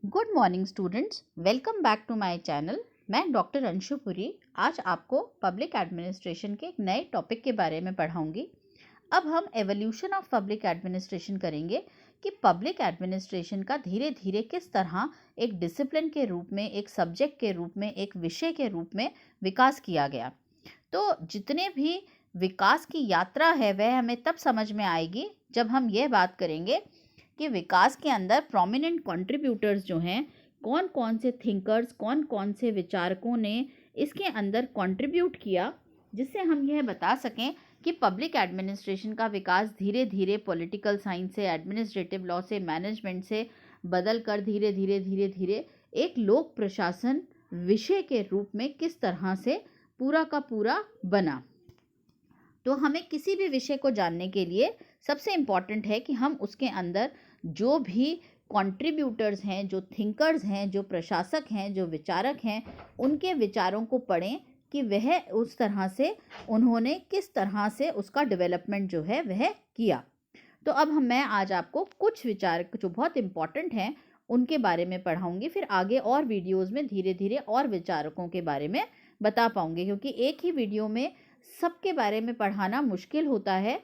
Good morning students, welcome back to my channel. मैं doctor Anshu Puri आज आपको पब्लिक एडमिनिस्ट्रेशन के एक नए टॉपिक के बारे में पढ़ाऊंगी। अब हम एवोल्यूशन ऑफ पब्लिक एडमिनिस्ट्रेशन करेंगे कि पब्लिक एडमिनिस्ट्रेशन का धीरे धीरे किस तरह एक डिसिप्लिन के रूप में, एक सब्जेक्ट के रूप में, एक विषय के रूप में विकास किया गया। तो जितने भी विकास की यात्रा है वह हमें तब समझ में आएगी जब हम यह बात करेंगे कि विकास के अंदर प्रोमिनेंट कंट्रीब्यूटर्स जो हैं, कौन कौन से थिंकर्स, कौन कौन से विचारकों ने इसके अंदर कंट्रीब्यूट किया, जिससे हम यह बता सकें कि पब्लिक एडमिनिस्ट्रेशन का विकास धीरे धीरे पॉलिटिकल साइंस से, एडमिनिस्ट्रेटिव लॉ से, मैनेजमेंट से बदल कर धीरे धीरे एक लोक प्रशासन विषय के रूप में किस तरह से पूरा का पूरा बना। तो हमें किसी भी विषय को जानने के लिए सबसे इम्पॉर्टेंट है कि हम उसके अंदर जो भी कंट्रीब्यूटर्स हैं, जो थिंकर्स हैं, जो प्रशासक हैं, जो विचारक हैं, उनके विचारों को पढ़ें कि वह उस तरह से उन्होंने किस तरह से उसका डेवलपमेंट जो है वह किया। तो अब मैं आज आपको कुछ विचार जो बहुत इम्पॉर्टेंट हैं उनके बारे में पढ़ाऊंगी। फिर आगे और वीडियोस में धीरे धीरे और विचारकों के बारे में बता पाऊंगी, क्योंकि एक ही वीडियो में सबके बारे में पढ़ाना मुश्किल होता है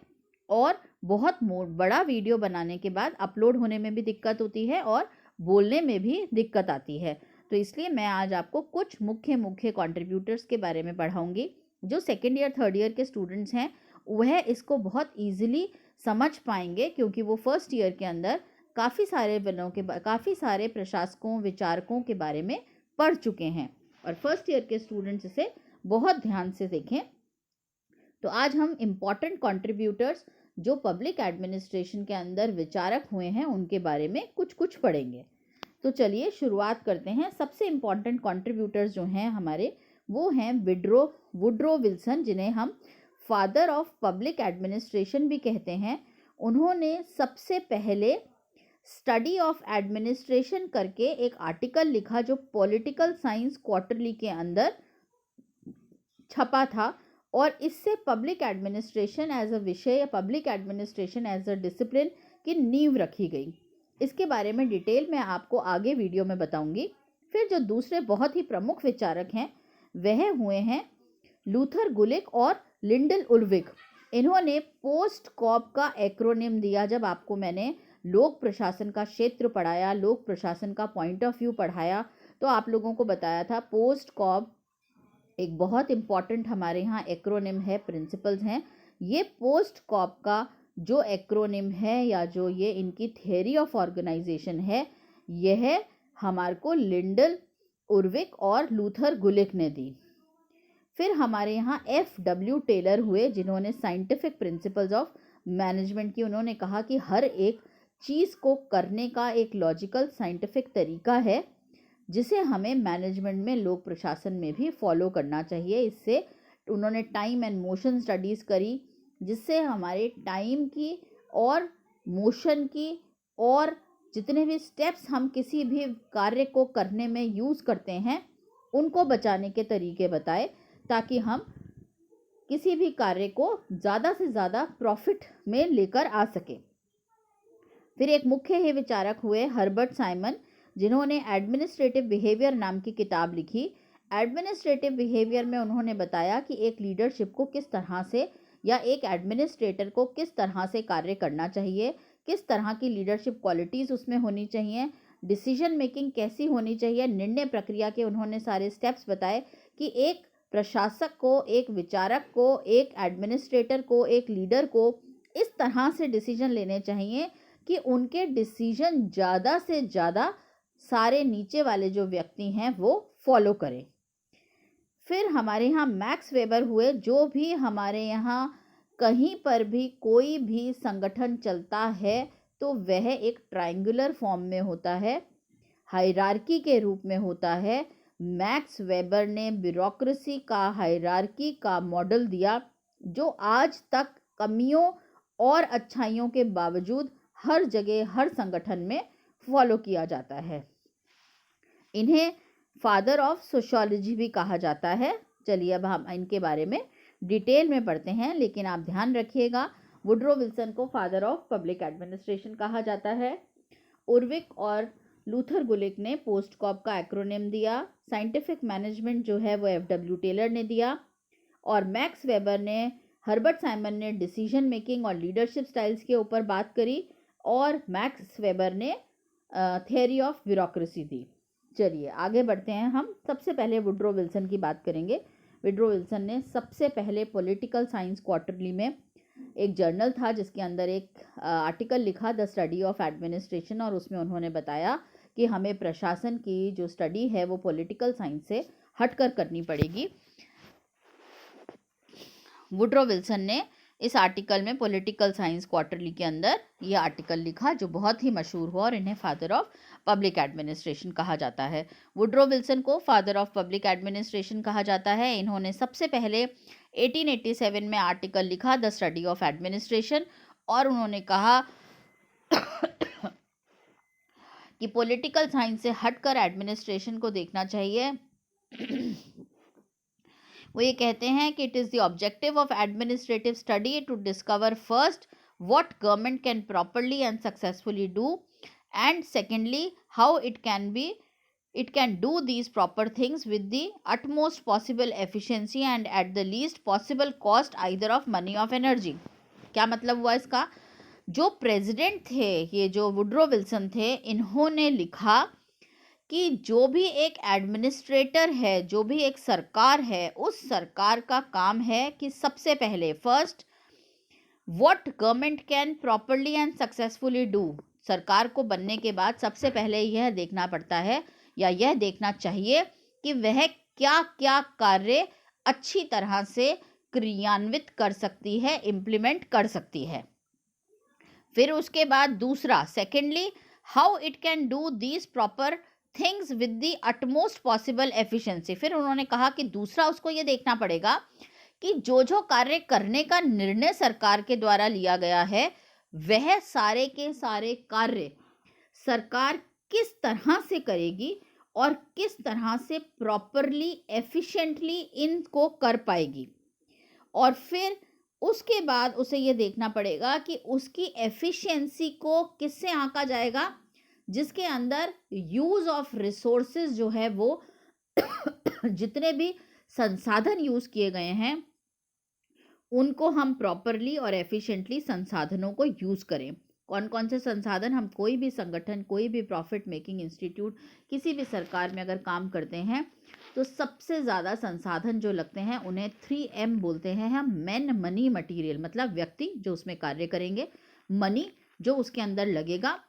और बहुत बड़ा वीडियो बनाने के बाद अपलोड होने में भी दिक्कत होती है और बोलने में भी दिक्कत आती है। तो इसलिए मैं आज आपको कुछ मुख्य कंट्रीब्यूटर्स के बारे में पढ़ाऊंगी। जो सेकेंड ईयर थर्ड ईयर के स्टूडेंट्स हैं वह इसको बहुत ईजिली समझ पाएंगे, क्योंकि वो फर्स्ट ईयर के अंदर काफ़ी सारे प्रशासकों, विचारकों के बारे में पढ़ चुके हैं और फर्स्ट ईयर के स्टूडेंट्स इसे बहुत ध्यान से देखें। तो आज हम इम्पॉर्टेंट कंट्रीब्यूटर्स जो पब्लिक एडमिनिस्ट्रेशन के अंदर विचारक हुए हैं उनके बारे में कुछ पढ़ेंगे। तो चलिए शुरुआत करते हैं। सबसे इम्पॉर्टेंट कंट्रीब्यूटर्स जो हैं हमारे, वो हैं वुड्रो विल्सन, जिन्हें हम फादर ऑफ पब्लिक एडमिनिस्ट्रेशन भी कहते हैं। उन्होंने सबसे पहले स्टडी ऑफ एडमिनिस्ट्रेशन करके एक आर्टिकल लिखा जो पॉलिटिकल साइंस क्वार्टरली के अंदर छपा था और इससे पब्लिक एडमिनिस्ट्रेशन एज अ विषय या public administration as a discipline की नींव रखी गई। इसके बारे में डिटेल में आपको आगे वीडियो में बताऊंगी। फिर जो दूसरे बहुत ही प्रमुख विचारक हैं वह हुए हैं लूथर गुलिक और लिंडल उल्विक। इन्होंने पोस्ट कॉप का एक्रोनिम दिया। जब आपको मैंने लोक प्रशासन का क्षेत्र पढ़ाया, लोक प्रशासन का पॉइंट ऑफ व्यू पढ़ाया, तो आप लोगों को बताया था पोस्ट कॉप एक बहुत इम्पॉर्टेंट हमारे यहाँ एक्रोनिम है, प्रिंसिपल्स हैं। ये पोस्ट कॉप का जो एक्रोनिम है या जो ये इनकी थियरी ऑफ ऑर्गेनाइजेशन है, यह हमारे को लिंडल उर्विक और लूथर गुलिक ने दी। फिर हमारे यहाँ F.W. टेलर हुए, जिन्होंने साइंटिफिक प्रिंसिपल्स ऑफ मैनेजमेंट की। उन्होंने कहा कि हर एक चीज़ को करने का एक लॉजिकल साइंटिफिक तरीका है जिसे हमें मैनेजमेंट में, लोक प्रशासन में भी फॉलो करना चाहिए। इससे उन्होंने टाइम एंड मोशन स्टडीज़ करी, जिससे हमारे टाइम की और मोशन की और जितने भी स्टेप्स हम किसी भी कार्य को करने में यूज़ करते हैं उनको बचाने के तरीके बताए, ताकि हम किसी भी कार्य को ज़्यादा से ज़्यादा प्रॉफिट में लेकर आ सके। फिर एक मुख्य ही विचारक हुए हर्बर्ट साइमन, जिन्होंने एडमिनिस्ट्रेटिव बिहेवियर नाम की किताब लिखी। एडमिनिस्ट्रेटिव बिहेवियर में उन्होंने बताया कि एक लीडरशिप को किस तरह से या एक एडमिनिस्ट्रेटर को किस तरह से कार्य करना चाहिए, किस तरह की लीडरशिप क्वालिटीज़ उसमें होनी चाहिए, डिसीजन मेकिंग कैसी होनी चाहिए, निर्णय प्रक्रिया के उन्होंने सारे स्टेप्स बताए कि एक प्रशासक को, एक विचारक को, एक एडमिनिस्ट्रेटर को, एक लीडर को इस तरह से डिसीजन लेने चाहिए कि उनके डिसीजन ज़्यादा से ज़्यादा सारे नीचे वाले जो व्यक्ति हैं वो फॉलो करें। फिर हमारे यहाँ मैक्स वेबर हुए, जो भी हमारे यहाँ कहीं पर भी कोई भी संगठन चलता है तो वह एक ट्रायंगुलर फॉर्म में होता है, हायरार्की के रूप में होता है। मैक्स वेबर ने ब्यूरोक्रेसी का, हायरार्की का मॉडल दिया, जो आज तक कमियों और अच्छाइयों के बावजूद हर जगह, हर संगठन में फॉलो किया जाता है। इन्हें फादर ऑफ सोशियोलॉजी भी कहा जाता है। चलिए अब हम इनके बारे में डिटेल में पढ़ते हैं, लेकिन आप ध्यान रखिएगा वुड्रो विल्सन को फादर ऑफ पब्लिक एडमिनिस्ट्रेशन कहा जाता है। उर्विक और लूथर गुलिक ने पोस्ट कॉप का एक्रोनिम दिया, साइंटिफिक मैनेजमेंट जो है वो एफडब्ल्यू टेलर ने दिया, और मैक्स वेबर ने, हर्बर्ट साइमन ने डिसीजन मेकिंग और लीडरशिप स्टाइल्स के ऊपर बात करी, और मैक्स वेबर ने थियरी ऑफ ब्यूरोक्रेसी दी। चलिए आगे बढ़ते हैं। हम सबसे पहले वुड्रो विल्सन की बात करेंगे। वुड्रो विल्सन ने सबसे पहले पॉलिटिकल साइंस क्वार्टरली में एक जर्नल था जिसके अंदर एक आर्टिकल लिखा, द स्टडी ऑफ एडमिनिस्ट्रेशन, और उसमें उन्होंने बताया कि हमें प्रशासन की जो स्टडी है वो पॉलिटिकल साइंस से हटकर करनी पड़ेगी। वुड्रो विल्सन ने इस आर्टिकल में पॉलिटिकल साइंस क्वार्टरली के अंदर ये आर्टिकल लिखा जो बहुत ही मशहूर हुआ और इन्हें फादर ऑफ पब्लिक एडमिनिस्ट्रेशन कहा जाता है। वुड्रो विल्सन को फादर ऑफ पब्लिक एडमिनिस्ट्रेशन कहा जाता है। इन्होंने सबसे पहले 1887 में आर्टिकल लिखा, द स्टडी ऑफ एडमिनिस्ट्रेशन, और उन्होंने कहा कि पॉलिटिकल साइंस से हटकर एडमिनिस्ट्रेशन को देखना चाहिए। वो ये कहते हैं कि it is the objective of administrative study to discover first what government can properly and successfully do, and secondly how it can do these proper things with the utmost possible efficiency and at the least possible cost either of money or energy। क्या मतलब हुआ इसका? जो president थे, ये जो Woodrow Wilson थे, इन्होंने लिखा कि जो भी एक एडमिनिस्ट्रेटर है, जो भी एक सरकार है, उस सरकार का काम है कि सबसे पहले first what government can properly and successfully do, सरकार को बनने के बाद सबसे पहले यह देखना पड़ता है या यह देखना चाहिए कि वह क्या क्या कार्य अच्छी तरह से क्रियान्वित कर सकती है, इम्प्लीमेंट कर सकती है। फिर उसके बाद दूसरा, secondly how it can do these proper things with the utmost possible efficiency. फिर उन्होंने कहा कि दूसरा उसको ये देखना पड़ेगा कि जो जो कार्य करने का निर्णय सरकार के द्वारा लिया गया है, वह सारे के सारे कार्य सरकार किस तरह से करेगी और किस तरह से प्रॉपरली एफिशिएंटली इनको कर पाएगी। और फिर उसके बाद उसे ये देखना पड़ेगा कि उसकी एफिशिएंसी को किससे आंका जाएगा, जिसके अंदर यूज ऑफ रिसोर्सेज जो है वो जितने भी संसाधन यूज किए गए हैं उनको हम प्रॉपरली और एफिशिएंटली संसाधनों को यूज करें। कौन कौन से संसाधन? हम कोई भी संगठन, कोई भी प्रॉफिट मेकिंग इंस्टीट्यूट, किसी भी सरकार में अगर काम करते हैं तो सबसे ज़्यादा संसाधन जो लगते हैं उन्हें 3M बोलते हैं हम, मैन, मनी, मटीरियल। मतलब व्यक्ति जो उसमें कार्य करेंगे, मनी जो उसके अंदर लगेगा,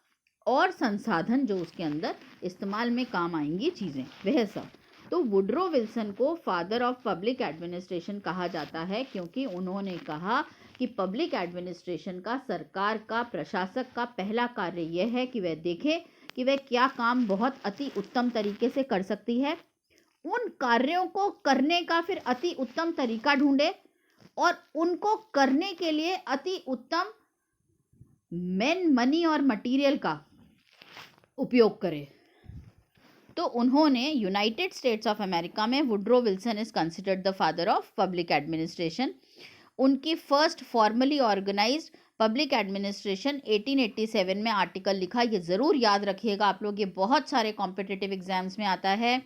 और संसाधन जो उसके अंदर इस्तेमाल में काम आएंगी चीज़ें, वह सब। तो वुड्रो विल्सन को फादर ऑफ पब्लिक एडमिनिस्ट्रेशन कहा जाता है क्योंकि उन्होंने कहा कि पब्लिक एडमिनिस्ट्रेशन का, सरकार का, प्रशासक का पहला कार्य यह है कि वह देखे कि वह क्या काम बहुत अति उत्तम तरीके से कर सकती है, उन कार्यों को करने का फिर अति उत्तम तरीका ढूंढे और उनको करने के लिए अति उत्तम मैन, मनी और मटेरियल का उपयोग करे। तो उन्होंने यूनाइटेड स्टेट्स ऑफ अमेरिका में Woodrow Wilson is considered the father of public administration. उनकी first formally organised public administration 1887 में आर्टिकल लिखा। ये ज़रूर याद रखिएगा आप लोग, ये बहुत सारे कॉम्पिटिटिव एग्जाम्स में आता है।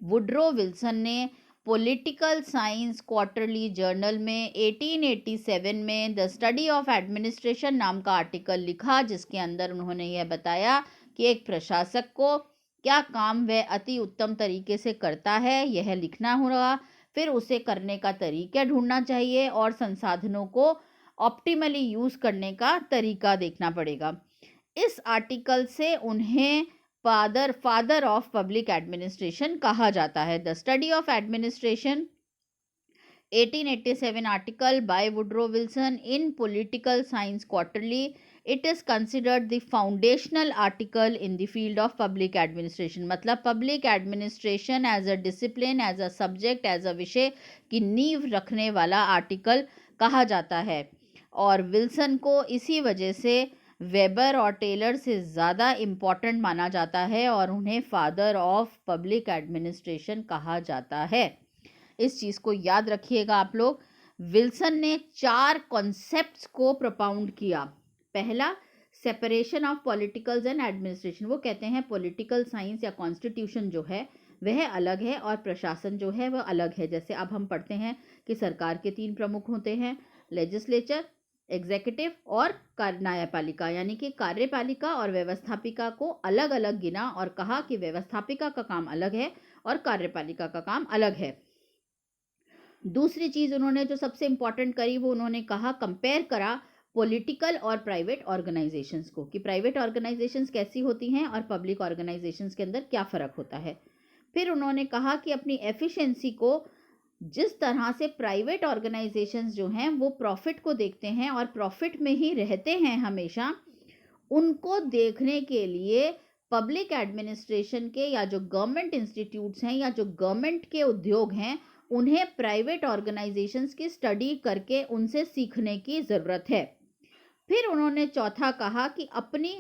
वुड्रो विल्सन ने पॉलिटिकल साइंस क्वार्टरली जर्नल में 1887 में द स्टडी ऑफ एडमिनिस्ट्रेशन नाम का आर्टिकल लिखा, जिसके अंदर उन्होंने यह बताया कि एक प्रशासक को क्या काम वह अति उत्तम तरीके से करता है, यह लिखना होगा। फिर उसे करने का तरीका ढूंढना चाहिए और संसाधनों को ऑप्टिमली यूज़ करने का तरीका देखना पड़ेगा। इस आर्टिकल से उन्हें फादर ऑफ पब्लिक एडमिनिस्ट्रेशन कहा जाता है। The study of administration 1887 article by Woodrow Wilson in political science quarterly. It is considered the foundational article in the field of public administration. मतलब public administration as a discipline, as a subject, as a विषय की नींव रखने वाला article कहा जाता है। और विल्सन को इसी वजह से वेबर और टेलर से ज़्यादा इम्पॉर्टेंट माना जाता है और उन्हें फादर ऑफ पब्लिक एडमिनिस्ट्रेशन कहा जाता है। इस चीज़ को याद रखिएगा आप लोग। विल्सन ने 4 कॉन्सेप्ट्स को प्रोपाउंड किया। पहला, separation of politicals and administration, वो कहते हैं पॉलिटिकल साइंस या कॉन्स्टिट्यूशन जो है वह अलग है और प्रशासन जो है वह अलग है। जैसे अब हम पढ़ते हैं कि सरकार के 3 प्रमुख होते हैं, लेजिस्लेचर, एग्जीक्यूटिव और न्यायपालिका, यानी कि कार्यपालिका और व्यवस्थापिका को अलग अलग गिना और कहा कि व्यवस्थापिका का काम अलग है और कार्यपालिका का काम अलग है। दूसरी चीज उन्होंने जो सबसे इंपॉर्टेंट करी वो उन्होंने कहा, कंपेयर करा पॉलिटिकल और प्राइवेट ऑर्गेनाइजेशंस को, कि प्राइवेट ऑर्गेनाइजेशंस कैसी होती हैं और पब्लिक ऑर्गेनाइजेशंस के अंदर क्या फ़र्क होता है। फिर उन्होंने कहा कि अपनी एफिशिएंसी को, जिस तरह से प्राइवेट ऑर्गेनाइजेशंस जो हैं वो प्रॉफिट को देखते हैं और प्रॉफिट में ही रहते हैं हमेशा, उनको देखने के लिए पब्लिक एडमिनिस्ट्रेशन के या जो गवर्नमेंट इंस्टीट्यूट्स हैं या जो गवर्नमेंट के उद्योग हैं, उन्हें प्राइवेट ऑर्गेनाइजेशंस की स्टडी करके उनसे सीखने की ज़रूरत है। फिर उन्होंने चौथा कहा कि अपनी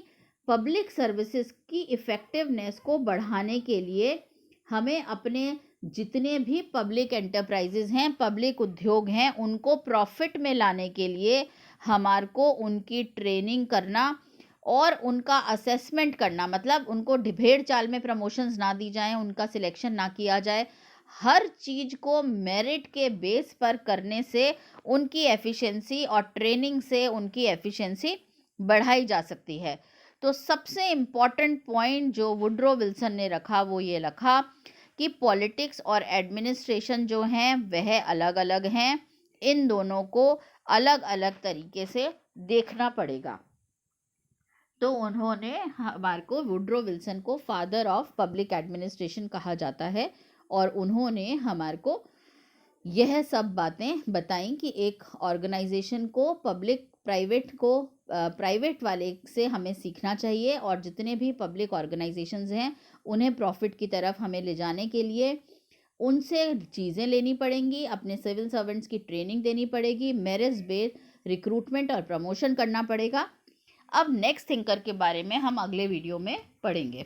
पब्लिक सर्विसेज की इफ़ेक्टिवनेस को बढ़ाने के लिए हमें अपने जितने भी पब्लिक एंटरप्राइजेज हैं, पब्लिक उद्योग हैं, उनको प्रॉफिट में लाने के लिए हमारे को उनकी ट्रेनिंग करना और उनका असेसमेंट करना, मतलब उनको ढिबेड़ चाल में प्रमोशंस ना दी जाएं, उनका सिलेक्शन ना किया जाए। हर चीज़ को मेरिट के बेस पर करने से उनकी एफिशिएंसी और ट्रेनिंग से उनकी एफिशिएंसी बढ़ाई जा सकती है। तो सबसे इम्पॉर्टेंट पॉइंट जो वुड्रो विल्सन ने रखा वो ये रखा कि पॉलिटिक्स और एडमिनिस्ट्रेशन जो हैं वह अलग अलग हैं, इन दोनों को अलग अलग तरीके से देखना पड़ेगा। तो उन्होंने हमारे को, वुड्रो विल्सन को फादर ऑफ पब्लिक एडमिनिस्ट्रेशन कहा जाता है और उन्होंने हमारे को यह सब बातें बताई कि एक ऑर्गेनाइजेशन को प्राइवेट वाले से हमें सीखना चाहिए और जितने भी पब्लिक ऑर्गेनाइजेशंस हैं उन्हें प्रॉफिट की तरफ हमें ले जाने के लिए उनसे चीज़ें लेनी पड़ेंगी, अपने सिविल सर्वेंट्स की ट्रेनिंग देनी पड़ेगी, मेरिट बेस्ड रिक्रूटमेंट और प्रमोशन करना पड़ेगा। अब नेक्स्ट थिंकर के बारे में हम अगले वीडियो में पढ़ेंगे।